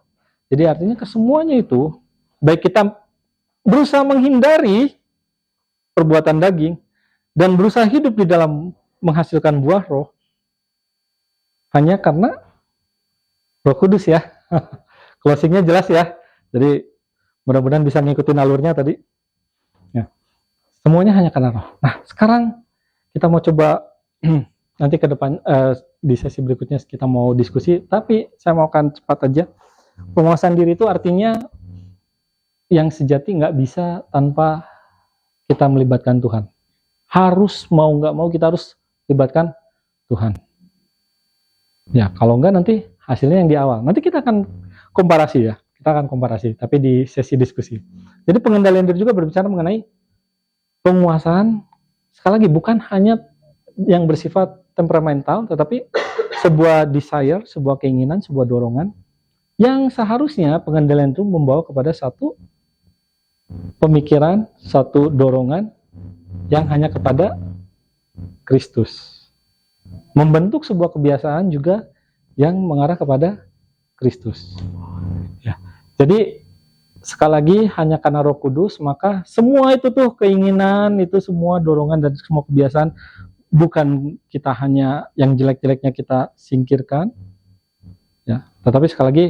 Jadi artinya kesemuanya itu, baik kita berusaha menghindari perbuatan daging dan berusaha hidup di dalam menghasilkan buah roh, hanya karena Roh Kudus ya. Closingnya jelas ya. Jadi mudah-mudahan bisa ngikutin alurnya tadi. Ya. Semuanya hanya karena roh. Nah, sekarang kita mau coba nanti ke depan di sesi berikutnya kita mau diskusi, tapi saya mau akan cepat aja. Penguasaan diri itu artinya yang sejati nggak bisa tanpa kita melibatkan Tuhan. Harus mau nggak mau kita harus libatkan Tuhan. Ya, kalau enggak nanti hasilnya yang di awal. Nanti kita akan komparasi ya. Kita akan komparasi, tapi di sesi diskusi. Jadi pengendalian diri juga berbicara mengenai penguasaan, sekali lagi bukan hanya yang bersifat temperamental, tetapi sebuah desire, sebuah keinginan, sebuah dorongan, yang seharusnya pengendalian itu membawa kepada satu pemikiran, satu dorongan yang hanya kepada Kristus. Membentuk sebuah kebiasaan juga yang mengarah kepada Kristus. Ya. Jadi sekali lagi hanya karena Roh Kudus, maka semua itu tuh keinginan, itu semua dorongan dan semua kebiasaan, bukan kita hanya yang jelek-jeleknya kita singkirkan, ya. Tetapi sekali lagi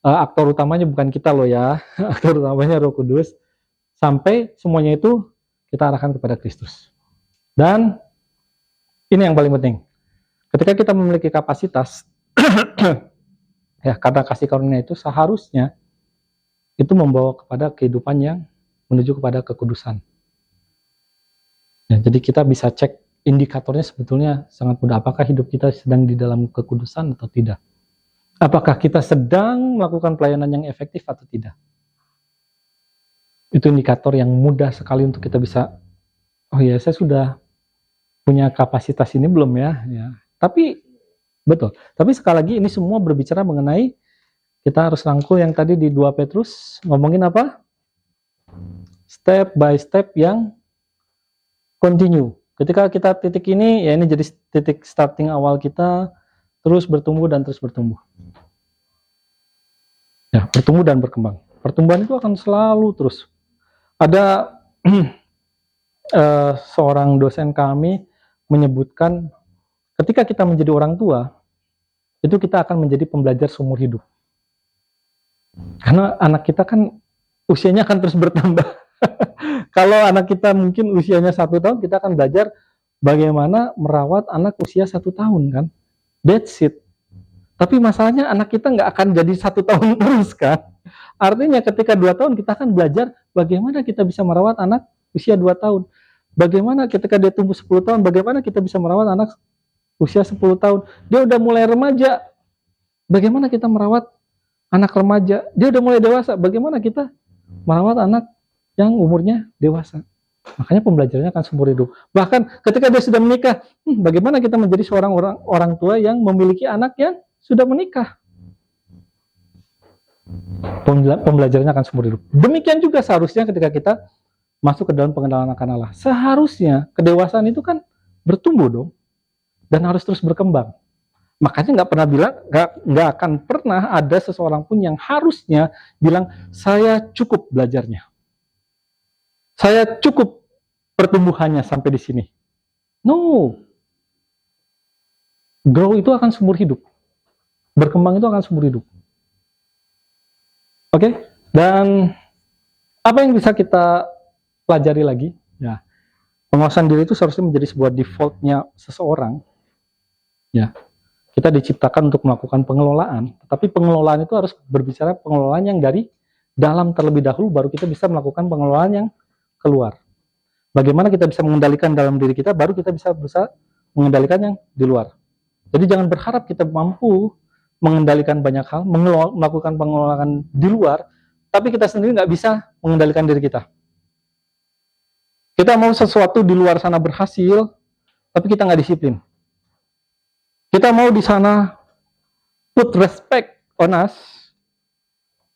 aktor utamanya bukan kita loh ya, aktor utamanya Roh Kudus, sampai semuanya itu kita arahkan kepada Kristus. Dan ini yang paling penting, ketika kita memiliki kapasitas ya, karena kasih karunia itu seharusnya itu membawa kepada kehidupan yang menuju kepada kekudusan. Ya, jadi kita bisa cek indikatornya sebetulnya sangat mudah. Apakah hidup kita sedang di dalam kekudusan atau tidak? Apakah kita sedang melakukan pelayanan yang efektif atau tidak? Itu indikator yang mudah sekali untuk kita bisa, oh ya saya sudah punya kapasitas ini belum ya? Ya. Tapi betul. Tapi sekali lagi ini semua berbicara mengenai, kita harus rangkul yang tadi di 2 Petrus ngomongin apa? step by step yang continue. Ketika kita titik ini, ya ini jadi titik starting awal kita, terus bertumbuh dan terus bertumbuh. Ya, bertumbuh dan berkembang. Pertumbuhan itu akan selalu terus. Ada seorang dosen kami menyebutkan, ketika kita menjadi orang tua, itu kita akan menjadi pembelajar seumur hidup. Karena anak kita kan usianya akan terus bertambah. Kalau anak kita mungkin usianya 1 tahun, kita akan belajar bagaimana merawat anak usia 1 tahun kan. That's it. Tapi masalahnya anak kita nggak akan jadi 1 tahun terus kan. Artinya ketika 2 tahun kita akan belajar bagaimana kita bisa merawat anak usia 2 tahun. Bagaimana ketika dia tumbuh 10 tahun, bagaimana kita bisa merawat anak usia 10 tahun. Dia udah mulai remaja. Bagaimana kita merawat anak remaja? Dia udah mulai dewasa. Bagaimana kita merawat anak yang umurnya dewasa? Makanya pembelajarannya akan seumur hidup. Bahkan ketika dia sudah menikah, bagaimana kita menjadi seorang orang tua yang memiliki anak yang sudah menikah? Pembelajarannya akan seumur hidup. Demikian juga seharusnya ketika kita masuk ke dalam pengenalan akan Allah. Seharusnya kedewasaan itu kan bertumbuh dong, dan harus terus berkembang. Makanya nggak akan pernah ada seseorang pun yang harusnya bilang saya cukup belajarnya, saya cukup pertumbuhannya sampai di sini. No, grow itu akan seumur hidup, berkembang itu akan seumur hidup. Oke, dan apa yang bisa kita pelajari lagi? Ya, penguasaan diri itu seharusnya menjadi sebuah defaultnya seseorang. Ya, kita diciptakan untuk melakukan pengelolaan, tapi pengelolaan itu harus berbicara pengelolaan yang dari dalam terlebih dahulu, baru kita bisa melakukan pengelolaan yang keluar. Bagaimana kita bisa mengendalikan dalam diri kita, baru kita bisa berusaha mengendalikan yang di luar. Jadi jangan berharap kita mampu mengendalikan banyak hal, melakukan pengelolaan di luar, tapi kita sendiri nggak bisa mengendalikan diri kita. Kita mau sesuatu di luar sana berhasil, tapi kita nggak disiplin. Kita mau di sana put respect on us,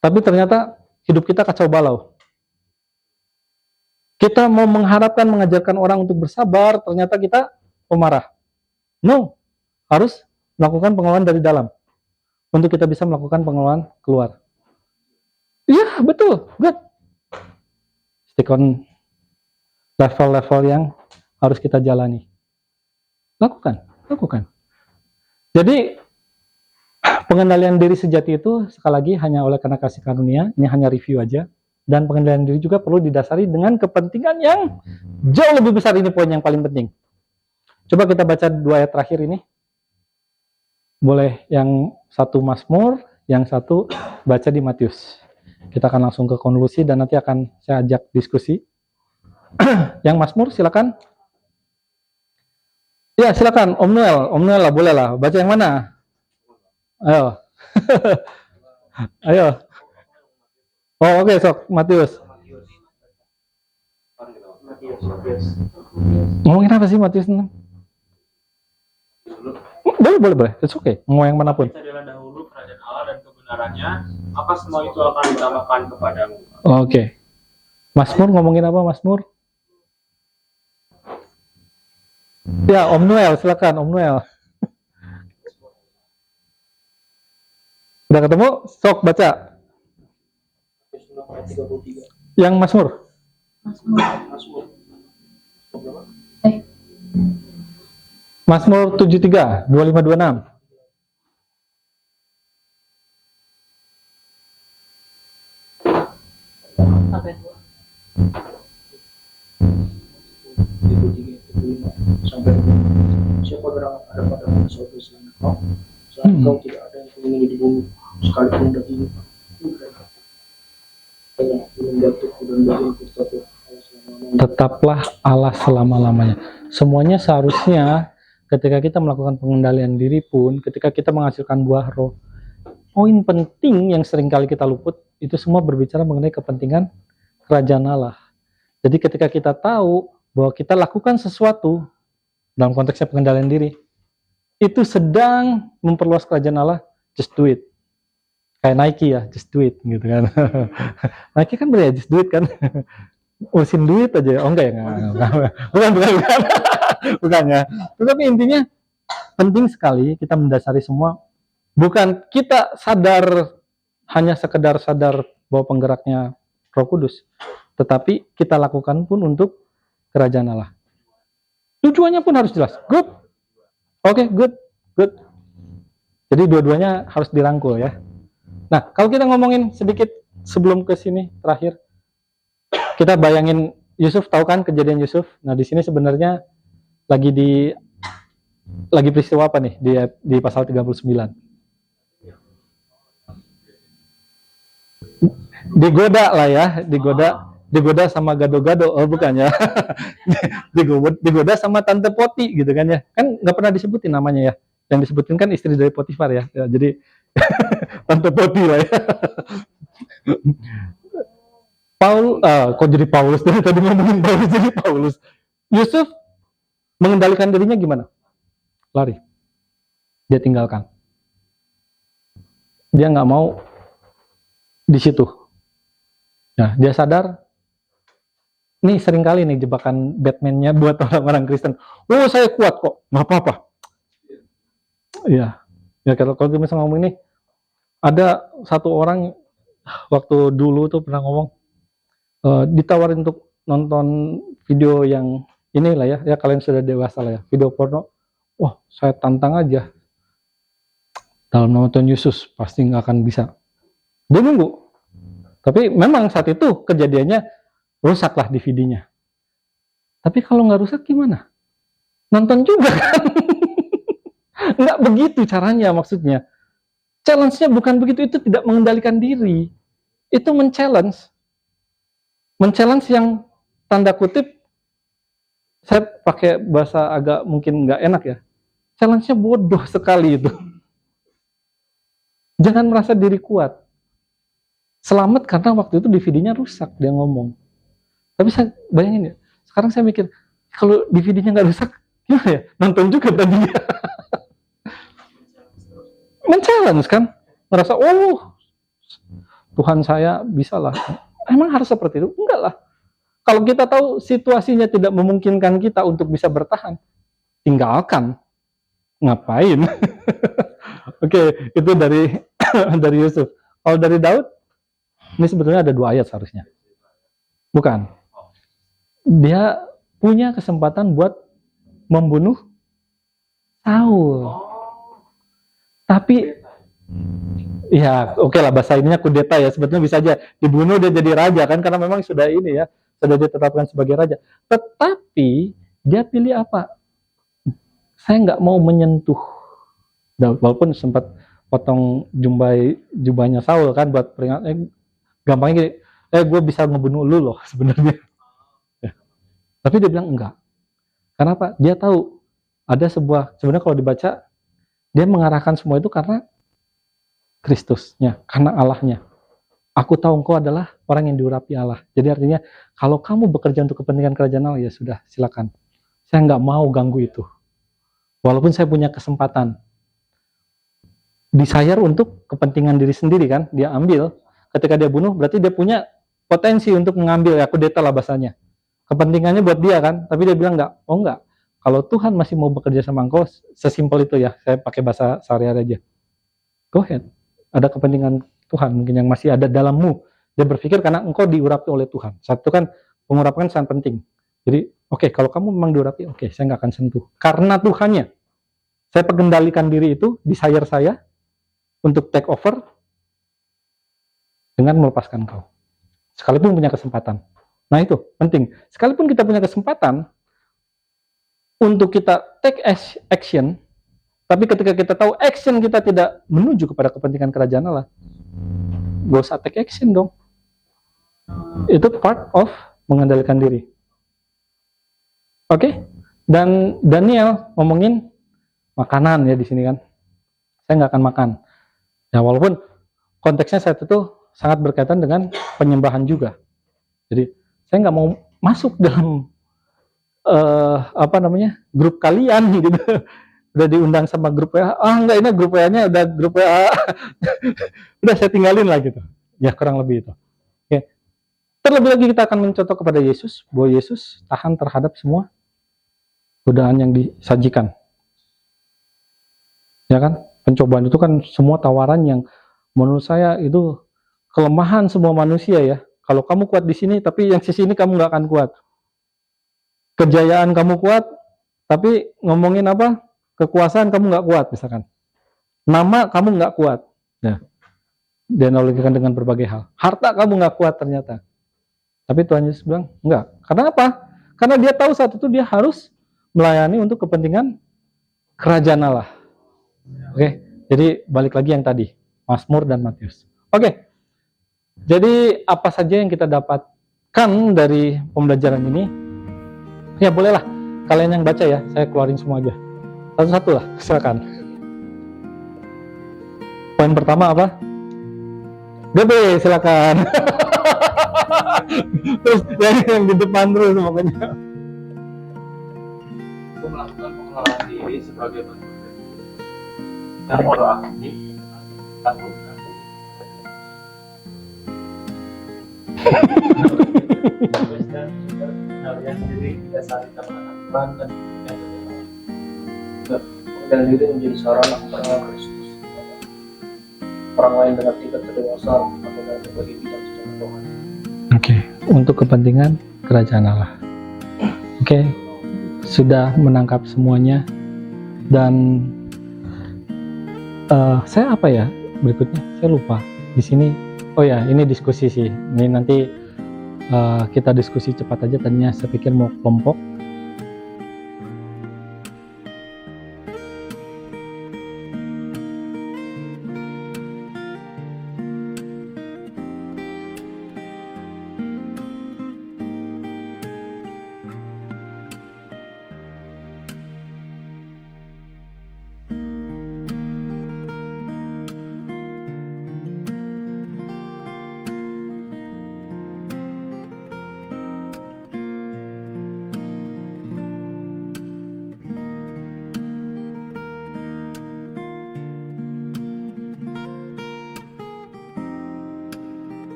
tapi ternyata hidup kita kacau balau. Kita mau mengharapkan mengajarkan orang untuk bersabar, ternyata kita pemarah. No, harus melakukan pengelolaan dari dalam untuk kita bisa melakukan pengelolaan keluar. Iya, betul, good. Stick on level-level yang harus kita jalani. Lakukan. Jadi pengendalian diri sejati itu sekali lagi hanya oleh karena kasih karunia, ini hanya review aja. Dan pengendalian diri juga perlu didasari dengan kepentingan yang jauh lebih besar. Ini poin yang paling penting. Coba kita baca 2 ayat terakhir ini. Boleh yang satu Mazmur, yang satu baca di Matius. Kita akan langsung ke konklusi dan nanti akan saya ajak diskusi. Yang Mazmur silakan. Ya, silakan Om Noel lah, boleh lah. Baca yang mana? Ayo. Ayo. Oh, oke, sok Matius. Ngomongin apa sih Matius 6? Boleh. It's okay. Mau yang manapun. Carilah dahulu kerajaan Allah dan kebenarannya, maka semua itu akan ditambahkan kepadamu. Oke. Mazmur ngomongin apa Mazmur? Ya, Om Noel, silakan Om Noel. Udah ketemu? Sok baca. Yang Mazmur. Mazmur 73, 2526. Sampai siapa gerak ada pada sesuatu selain kau, selain kau tidak ada yang menginginkan di bumi, sekalipun daging tetaplah Allah selama-lamanya. Semuanya seharusnya ketika kita melakukan pengendalian diri pun, ketika kita menghasilkan buah roh, poin penting yang seringkali kita luput, itu semua berbicara mengenai kepentingan kerajaan Allah. Jadi ketika kita tahu bahwa kita lakukan sesuatu dalam konteksnya pengendalian diri, itu sedang memperluas kerajaan Allah, just do it. Kayak Nike ya, just do it gitu kan. Nike kan bener ya, just do it kan. urusin duit aja. Oh enggak ya, enggak. Bukan. Bukan ya. Tetapi intinya penting sekali kita mendasari semua, bukan kita sadar, hanya sekedar sadar bahwa penggeraknya Roh Kudus, tetapi kita lakukan pun untuk kerajaan Allah. Tujuannya pun harus jelas. Good. Oke, good. Jadi dua-duanya harus dirangkul ya. Nah, kalau kita ngomongin sedikit sebelum ke sini terakhir, kita bayangin Yusuf, tahu kan kejadian Yusuf? Nah, di sini sebenarnya lagi peristiwa apa nih di pasal 39? Digoda lah ya, digoda sama gado-gado, oh bukan ya. Digoda sama tante Poti gitu kan ya. Kan nggak pernah disebutin namanya ya. Yang disebutin kan istri dari Potifar ya. Jadi tante Poti lah ya. Kok jadi Paulus? Tadi ngomongin Paulus jadi Paulus. Yusuf mengendalikan dirinya gimana? Lari. Dia tinggalkan. Dia nggak mau di situ. Nah, dia sadar. Nih seringkali nih jebakan Batman-nya buat orang-orang Kristen. Oh, saya kuat kok, nggak apa-apa. Iya. Ya kalau kita bisa ngomong ini, ada satu orang waktu dulu tuh pernah ngomong, ditawarin untuk nonton video yang inilah ya kalian sudah dewasa lah ya, video porno. Wah, saya tantang aja. Dalam nonton Yesus pasti nggak akan bisa. Dia nunggu. Tapi memang saat itu kejadiannya rusaklah DVD-nya. Tapi kalau nggak rusak gimana? Nonton juga kan? Nggak begitu caranya maksudnya. Challenge-nya bukan begitu, itu tidak mengendalikan diri. Itu men-challenge. Men-challenge yang tanda kutip, saya pakai bahasa agak mungkin nggak enak ya. Challenge-nya bodoh sekali itu. Jangan merasa diri kuat. Selamat karena waktu itu DVD-nya rusak, dia ngomong. Tapi saya bayangin ya, sekarang saya mikir, kalau DVD-nya nggak rusak, gimana ya? Nonton juga tadi ya. Men-challenge kan? Merasa, oh, Tuhan saya bisa lah. Emang harus seperti itu? Enggak lah. Kalau kita tahu situasinya tidak memungkinkan kita untuk bisa bertahan, tinggalkan. Ngapain? Oke, itu dari Yusuf. Kalau dari Daud, ini sebetulnya ada 2 ayat seharusnya. Bukan. Dia punya kesempatan buat membunuh Saul. Tapi ya oke lah, bahasa ininya kudeta ya, sebetulnya bisa aja dibunuh dia jadi raja kan, karena memang sudah ini ya, sudah ditetapkan sebagai raja. Tetapi dia pilih apa? Saya nggak mau menyentuh Daud, walaupun sempat potong jubahnya Saul kan buat peringatan. Gampangnya gini, gue bisa ngebunuh lu loh sebenarnya. Ya. Tapi dia bilang enggak. Kenapa? Dia tahu ada sebenarnya kalau dibaca, dia mengarahkan semua itu karena Kristusnya, karena Allahnya. Aku tahu engkau adalah orang yang diurapi Allah. Jadi artinya, kalau kamu bekerja untuk kepentingan kerajaan Allah, ya sudah, silakan. Saya nggak mau ganggu itu. Walaupun saya punya kesempatan. Desire untuk kepentingan diri sendiri kan, dia ambil. Ketika dia bunuh, berarti dia punya potensi untuk mengambil, ya kudeta lah bahasanya. Kepentingannya buat dia kan, tapi dia bilang enggak. Oh enggak, kalau Tuhan masih mau bekerja sama engkau, sesimpel itu ya, saya pakai bahasa sehari-hari aja. Go ahead, ada kepentingan Tuhan mungkin yang masih ada dalammu. Dia berpikir karena engkau diurapi oleh Tuhan. Satu kan, pengurapan sangat penting. Jadi, oke, kalau kamu memang diurapi, oke, saya nggak akan sentuh. Karena Tuhannya, saya pengendalikan diri itu, desire saya, untuk take over, dengan melepaskan kau. Sekalipun punya kesempatan. Nah itu, penting. Sekalipun kita punya kesempatan, untuk kita take action, tapi ketika kita tahu action kita tidak menuju kepada kepentingan kerajaan Allah, gak usah take action dong. Itu part of mengendalikan diri. Oke? Dan Daniel ngomongin makanan ya di sini kan. Saya nggak akan makan. Ya walaupun konteksnya saat itu sangat berkaitan dengan penyembahan juga. Jadi saya nggak mau masuk dalam grup kalian gitu. Udah diundang sama grup WA. Enggak, ini grup WA-nya udah grup WA. Udah saya tinggalin lah gitu. Ya kurang lebih itu. Oke. Terlebih lagi kita akan mencontoh kepada Yesus, bahwa Yesus tahan terhadap semua godaan yang disajikan. Ya kan? Pencobaan itu kan semua tawaran yang menurut saya itu kelemahan semua manusia ya. Kalau kamu kuat di sini, tapi yang sisi ini kamu nggak akan kuat. Kejayaan kamu kuat, tapi ngomongin apa? Kekuasaan kamu nggak kuat misalkan. Nama kamu nggak kuat. Ya. Dianalogikan dengan berbagai hal. Harta kamu nggak kuat ternyata. Tapi Tuhan Yesus bilang, enggak. Karena apa? Karena dia tahu saat itu dia harus melayani untuk kepentingan kerajaan Allah. Oke, jadi balik lagi yang tadi, Mazmur dan Matius. Oke, jadi apa saja yang kita dapatkan dari pembelajaran ini? Ya bolehlah, kalian yang baca ya, saya keluarin semua aja. Satu-satu lah, silakan. Poin pertama apa? Gede, silakan. Terus yang di depan terus pokoknya. Untuk melakukan pengelolaan diri sebagai bentuk dan proaktif lakukan dan kalian sendiri tidak saling melakukan dan mengendalikan diri menjadi sarana kepada Kristus. Orang lain dengan tingkat kedewasa atau dengan berbagai bidang secara rohani. Oke, untuk kepentingan kerajaan Allah. Oke, sudah menangkap semuanya. Dan saya apa ya berikutnya? Saya lupa. Di sini, oh ya, ini diskusi sih. Ini nanti kita diskusi cepat aja. Tadinya saya pikir mau kelompok,